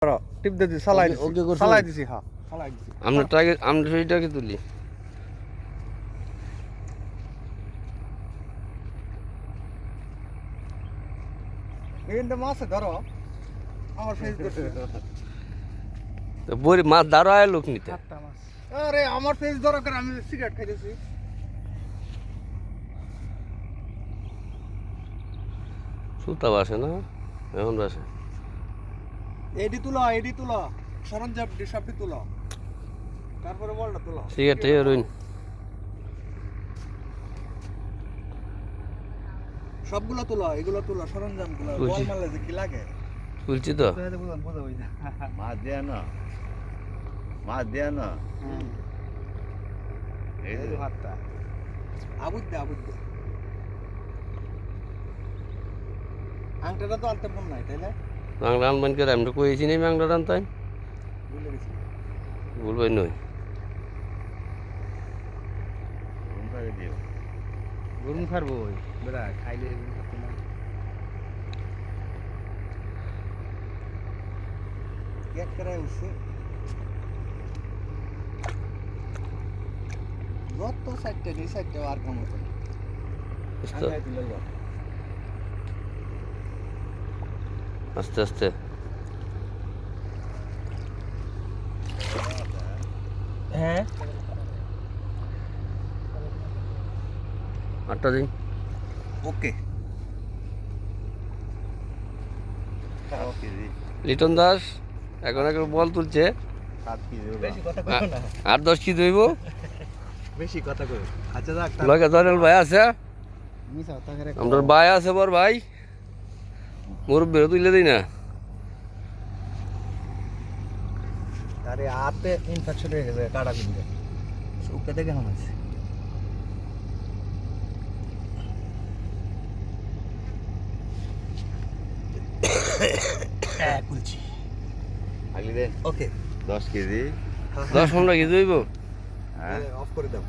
টিপ দে দিছি চালাই দিছি ওকে করছো? চালাই দিছি হ্যাঁ চালাই দিছি আমরা সেইটাকে তুলি। এইটা মাছ ধরো আমার ফেস করছে তো বড়ি মাছ দাঁড়ায় লোক নিতে। আটটা মাছ আরে আমার ফেস ধরো করে আমি সিগারেট খাইতেছি সুতা বাসে না এখন বাসে। এডি তুলো সরঞ্জাম সবটি তুলো তারপরে বলটা তুলো সিগারেট রইন সবগুলো তুলো এগুলো তুলো সরঞ্জাম গুলো বল তুলছি। মারলে যে কি লাগে তুলছি তো। বুঝা হই না মাছ দেয়া না মাছ দেয়া না এই যে হাতটা আবুদ্দে আংটাটা তো আনতে মন নাই তাইলে বাংলা আনবান করে আমি তো কইছি নেই বাংলা রান্তাই ভুলে গেছি বলবাই নই। ঘুম পাড়ে দিও গরম খারবো বেড়া খাইলে এক করে উঠছে যত সাইডটা এই সাইডটা আর কাম হতো না আস্তে আঙ্গাই দিলে লো আস্তে আস্তে হ্যাঁ আটটা দিন। ওকে 7 কেজি লিটন দাস এখন বল তুলছে 7 কেজি বেশি কথা কইও না 8-10 কেজি হইব। বেশি কথা কইও আচ্ছা যাক লগে জয়নাল ভাই আছে, মিছা কথা করে আমরা ভাই আছে বর ভাই মুরব্বী তুলে দিই না। আরে আতে ইনফেকশন হয়ে গেছে কাটা দিলে সুপটা দেখে কেমন আছে হ্যাঁ কুলছি আগলি দে ওকে 10 কেজি 10-15 কেজি হইব। হ্যাঁ অফ করে দাও